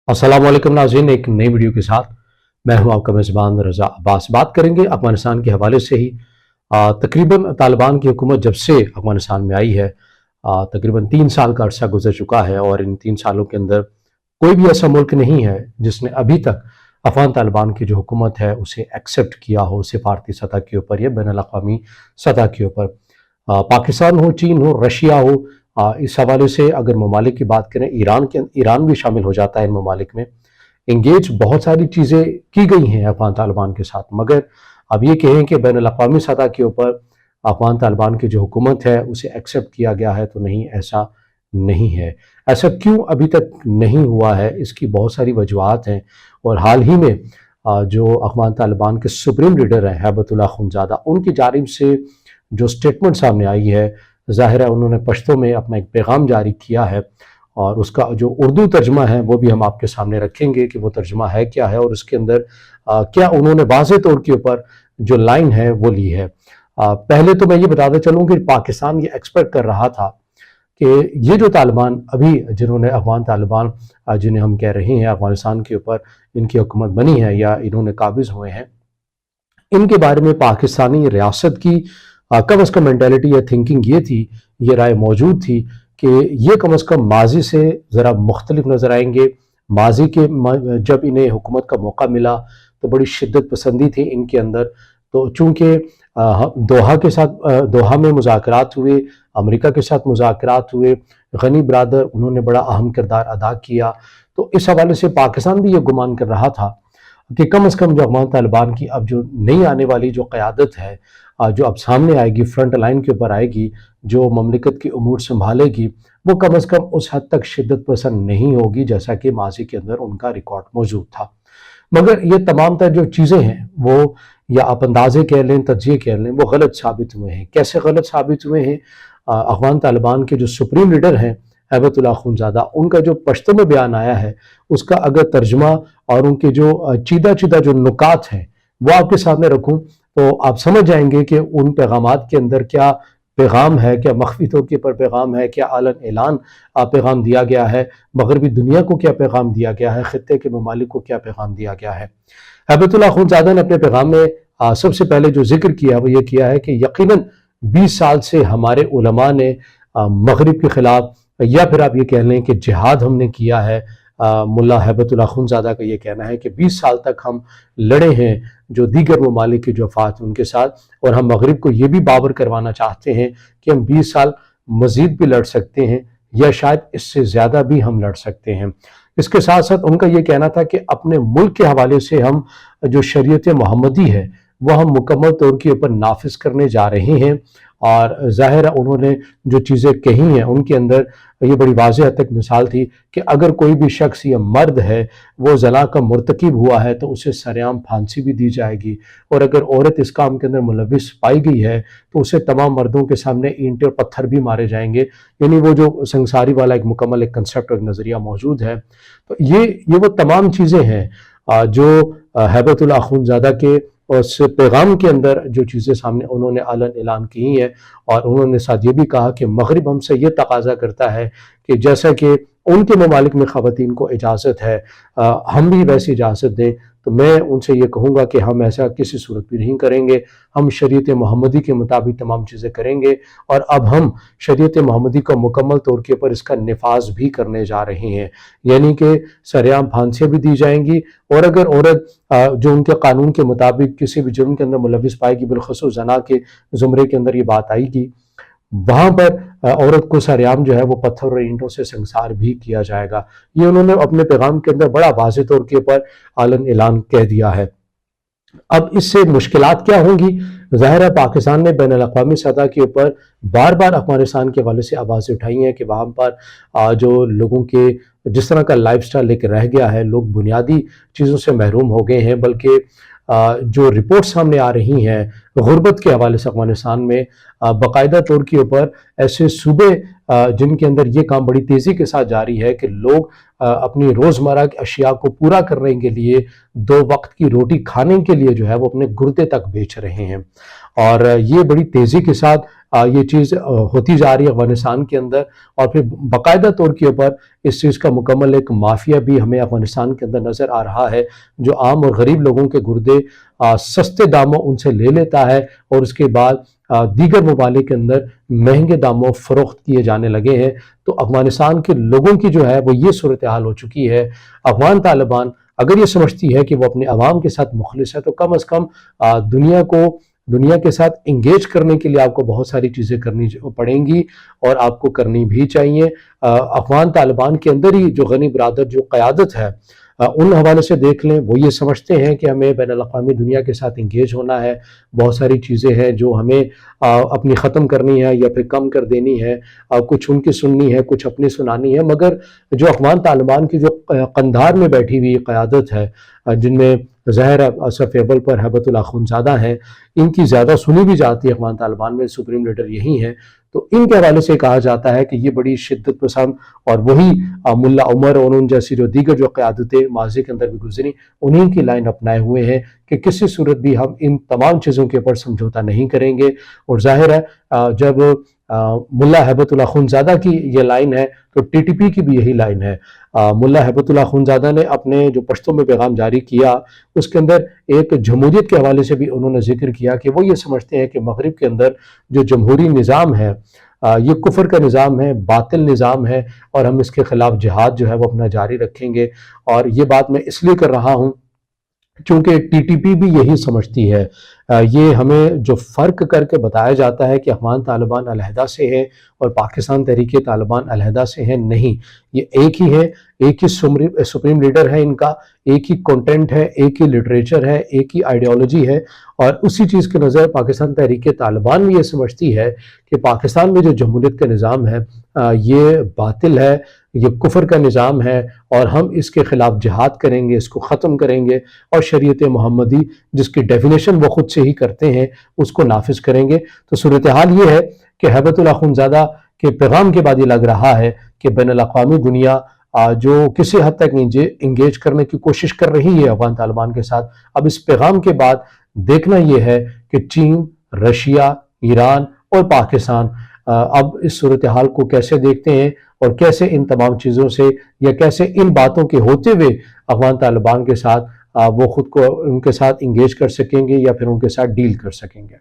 अस्सलाम वालेकुम नाज़रीन, एक नई वीडियो के साथ मैं हूं आपका मेज़बान रज़ा अब्बास। बात करेंगे अफ़गानिस्तान के हवाले से ही। तकरीबन तालिबान की हुकूमत जब से अफ़गानिस्तान में आई है, तकरीबन 3 साल का अरसा गुजर चुका है और इन 3 सालों के अंदर कोई भी ऐसा मुल्क नहीं है जिसने अभी तक अफ़गान तालिबान की जो हुकूमत है उसे एक्सेप्ट किया हो, सिफारती सतह के ऊपर या बैनुल अक़वामी सतह के ऊपर। पाकिस्तान हो, चीन हो, रशिया हो, इस हवाले से अगर ममालिक की बात करें, ईरान भी शामिल हो जाता है इन ममालिक में। इंगेज बहुत सारी चीज़ें की गई हैं अफ़गान तालिबान के साथ, मगर अब ये कहें कि बैनुल अक़वामी सतह के ऊपर अफ़गान तालिबान की जो हुकूमत है उसे एक्सेप्ट किया गया है, तो नहीं, ऐसा नहीं है। ऐसा क्यों अभी तक नहीं हुआ है, इसकी बहुत सारी वजूहात हैं। और हाल ही में जो अफ़गान तालिबान के सुप्रीम लीडर हैं हैबतुल्लाह अख़ुंज़ादा, उनकी जानिब से जो स्टेटमेंट सामने आई है, ज़ाहिर है उन्होंने पश्तो में अपना एक पैगाम जारी किया है और उसका जो उर्दू तर्जुमा है वो भी हम आपके सामने रखेंगे कि वो तर्जुमा है क्या है और उसके अंदर क्या उन्होंने वाज़ेह तौर के ऊपर जो लाइन है वो ली है। पहले तो मैं ये बताता चलूँ कि पाकिस्तान ये एक्सपेक्ट कर रहा था कि ये जो तालिबान अभी जिन्होंने अफ़गान तालिबान जिन्हें हम कह रहे हैं अफ़गानिस्तान के ऊपर इनकी हुकूमत बनी है या इन्होंने काबिज़ हुए हैं, इनके बारे में पाकिस्तानी रियासत की कम अज़ कम मेंटालिटी या थिंकिंग ये थी, ये राय मौजूद थी कि ये कम अज़ कम माजी से ज़रा मुख्तलिफ नज़र आएंगे। माजी के जब इन्हें हुकूमत का मौका मिला तो बड़ी शिद्दत पसंदी थी इनके अंदर। तो चूँकि दोहा में मुज़ाकरात हुए, अमेरिका के साथ मुज़ाकरात हुए, गनी ब्रादर उन्होंने बड़ा अहम किरदार अदा किया। तो इस हवाले से पाकिस्तान भी ये गुमान कर रहा था कि कम अज़ कम जो अफ़गान तालिबान की अब जो नई आने वाली जो क़यादत है, जो अब सामने आएगी, फ्रंट लाइन के ऊपर आएगी, जो ममलिकत की उमूर संभालेगी, वो कम अज़ कम उस हद तक शिद्दत पसंद नहीं होगी जैसा कि माज़ी के अंदर उनका रिकॉर्ड मौजूद था। मगर ये तमाम तर जो चीज़ें हैं वो, या आप अंदाज़े कह लें, तज्ज़िये कह लें, वो गलत साबित हुए हैं। कैसे गलत साबित हुए हैं? अफ़गान तालिबान के जो सुप्रीम लीडर हैं हैबतुल्लाह अख़ुंज़ादा, उनका जो पश्तो में बयान आया है उसका अगर तर्जुमा और उनके जो चीदा जो नुकात हैं वो आपके सामने रखूं तो आप समझ जाएंगे कि उन पैगामात के अंदर क्या पैगाम है, क्या मख्फी तौर के ऊपर पैगाम है, क्या आलन ऐलान पैगाम दिया गया है, मगरबी दुनिया को क्या पैगाम दिया गया है, खित्ते के ममालिक को क्या पैगाम दिया गया है। हैबतुल्लाह अख़ुंज़ादा ने अपने पैगाम में सबसे पहले जो जिक्र किया वो ये किया है कि यकीनन 20 साल से हमारे उलमा ने मगरिब के ख़िलाफ़, या फिर आप ये कह लें कि जिहाद हमने किया है। मुल्ला हैबतुल्लाह अख़ुंज़ादा का ये कहना है कि 20 साल तक हम लड़े हैं जो दीगर ममालिक के जो अफ़ात उनके साथ, और हम मगरिब को ये भी बावर करवाना चाहते हैं कि हम 20 साल मज़ीद भी लड़ सकते हैं या शायद इससे ज़्यादा भी हम लड़ सकते हैं। इसके साथ साथ उनका ये कहना था कि अपने मुल्क के हवाले से हम जो शरीयत मोहम्मदी है वो हम मुकम्मल तौर के ऊपर नाफिज करने जा रहे हैं। और ज़ाहिर है उन्होंने जो चीज़ें कही हैं उनके अंदर ये बड़ी वाज़ेह हद तक मिसाल थी कि अगर कोई भी शख्स या मर्द है वो ज़ना का मुर्तकिब हुआ है तो उसे सरेआम फांसी भी दी जाएगी, और अगर औरत इस काम के अंदर मुलविस पाई गई है तो उसे तमाम मर्दों के सामने ईंटें और पत्थर भी मारे जाएंगे। यानी वो जो संसारी वाला एक मुकम्मल एक कंसेप्ट और नज़रिया मौजूद है। तो ये वो तमाम चीज़ें हैं जो हैबतुल्लाह अख़ुंज़ादा के उस पैगाम के अंदर जो चीज़ें सामने उन्होंने आलन ऐलान की हैं। और उन्होंने साथ ये भी कहा कि मगरिब हमसे ये तकाज़ा करता है कि जैसा कि उनके ममालिक में ख़वातीन को इजाज़त है, हम भी वैसी इजाज़त दें। तो मैं उनसे ये कहूँगा कि हम ऐसा किसी सूरत भी नहीं करेंगे, हम शरीयत मोहम्मदी के मुताबिक तमाम चीज़ें करेंगे। और अब हम शरीयत मोहम्मदी को मुकम्मल तौर के ऊपर इसका निफाज भी करने जा रहे हैं, यानी कि सरेआम फांसियाँ भी दी जाएंगी। और अगर औरत जो उनके कानून के मुताबिक किसी भी जुर्म के अंदर मुलविस पाएगी, बिलखुसूस ज़ना के ज़ुमरे के अंदर ये बात आएगी, वहाँ पर औरत को सरेआम जो है वो पत्थर और ईंटों से संसार भी किया जाएगा। ये उन्होंने अपने पैगाम के अंदर बड़ा वाज़ेह तौर के ऊपर आलन ऐलान कह दिया है। अब इससे मुश्किलात क्या होंगी? ज़ाहिर है पाकिस्तान ने बैनुल अक़वामी सतह के ऊपर बार बार अफ़गानिस्तान के हवाले से आवाज़ें उठाई हैं कि वहाँ पर जो लोगों के जिस तरह का लाइफ स्टाइल लेकर रह गया है, लोग बुनियादी चीज़ों से महरूम हो गए हैं। बल्कि जो रिपोर्ट सामने आ रही हैं गुर्बत के हवाले से अफ़गानिस्तान में, बाकायदा तौर के ऊपर ऐसे सूबे जिनके अंदर ये काम बड़ी तेज़ी के साथ जारी है कि लोग अपनी रोज़मर्रा की अशिया को पूरा करने के लिए, 2 वक्त की रोटी खाने के लिए जो है वो अपने गुर्दे तक बेच रहे हैं। और ये बड़ी तेज़ी के साथ یہ چیز ہوتی جا رہی ہے افغانستان کے اندر، اور پھر باقاعدہ طور کے اوپر اس چیز کا مکمل ایک مافیا بھی ہمیں افغانستان کے اندر نظر آ رہا ہے، جو عام اور غریب لوگوں کے گردے سستے داموں ان سے لے لیتا ہے، اور اس کے بعد دیگر ممالک کے اندر مہنگے داموں فروخت کیے جانے لگے ہیں۔ تو افغانستان کے لوگوں کی جو ہے وہ یہ صورتحال ہو چکی ہے۔ افغان طالبان اگر یہ سمجھتی ہے کہ وہ اپنے عوام کے ساتھ مخلص ہے، تو کم از کم دنیا کے ساتھ انگیج کرنے کے لیے آپ کو بہت ساری چیزیں کرنی پڑیں گی، اور آپ کو کرنی بھی چاہیے۔ افغان طالبان کے اندر ہی جو غنی برادر جو قیادت ہے، ان حوالے سے دیکھ لیں، وہ یہ سمجھتے ہیں کہ ہمیں بین الاقوامی دنیا کے ساتھ انگیج ہونا ہے، بہت ساری چیزیں ہیں جو ہمیں اپنی ختم کرنی ہے یا پھر کم کر دینی ہے، کچھ ان کی سننی ہے، کچھ اپنی سنانی ہے۔ مگر جو افغان طالبان کی جو قندھار میں بیٹھی ہوئی قیادت ہے، جن میں ظاہر اسف اول پر ہیبت اللہ اخونزادہ ہیں، ان کی زیادہ سنی بھی جاتی ہے افغان طالبان میں، سپریم لیڈر یہی ہیں، تو ان کے حوالے سے کہا جاتا ہے کہ یہ بڑی شدت پسند، اور وہی ملا عمر اور ان جیسی جو دیگر جو قیادتیں ماضی کے اندر بھی گزری، انہیں کی لائن اپنائے ہوئے ہیں کہ کسی صورت بھی ہم ان تمام چیزوں کے اوپر سمجھوتا نہیں کریں گے۔ اور ظاہر ہے جب ملا ہیبت اللہ اخونزادہ کی یہ لائن ہے تو ٹی ٹی پی کی بھی یہی لائن ہے۔ ملا ہیبت اللہ اخونزادہ نے اپنے جو پشتوں میں پیغام جاری کیا، اس کے اندر ایک جمہوریت کے حوالے سے بھی انہوں نے ذکر کیا کہ وہ یہ سمجھتے ہیں کہ مغرب کے اندر جو جمہوری نظام ہے، یہ کفر کا نظام ہے، باطل نظام ہے، اور ہم اس کے خلاف جہاد جو ہے وہ اپنا جاری رکھیں گے۔ اور یہ بات میں اس لیے کر رہا ہوں چونکہ ٹی ٹی پی بھی یہی سمجھتی ہے۔ یہ ہمیں جو فرق کر کے بتایا جاتا ہے کہ افغان طالبان علیحدہ سے ہیں اور پاکستان تحریک طالبان علیحدہ سے ہیں، نہیں، یہ ایک ہی ہے، ایک ہی سپریم لیڈر ہے ان کا، ایک ہی کنٹینٹ ہے، ایک ہی لٹریچر ہے، ایک ہی آئیڈیالوجی ہے۔ اور اسی چیز کے نظر پاکستان تحریک طالبان بھی یہ سمجھتی ہے کہ پاکستان میں جو جمہوریت کا نظام ہے یہ باطل ہے، یہ کفر کا نظام ہے، اور ہم اس کے خلاف جہاد کریں گے، اس کو ختم کریں گے، اور شریعت محمدی جس کی ڈیفینیشن وہ خود سے ہی کرتے ہیں اس کو نافذ کریں گے۔ تو صورتحال یہ ہے کہ ہیبت اللہ اخونزادہ کے پیغام کے بعد یہ لگ رہا ہے کہ بین الاقوامی دنیا جو کسی حد تک انگیج کرنے کی کوشش کر رہی ہے افغان طالبان کے ساتھ، اب اس پیغام کے بعد دیکھنا یہ ہے کہ چین، رشیا، ایران اور پاکستان اب اس صورتحال کو کیسے دیکھتے ہیں، اور کیسے ان تمام چیزوں سے یا کیسے ان باتوں کے ہوتے ہوئے افغان طالبان کے ساتھ وہ خود کو ان کے ساتھ انگیج کر سکیں گے یا پھر ان کے ساتھ ڈیل کر سکیں گے۔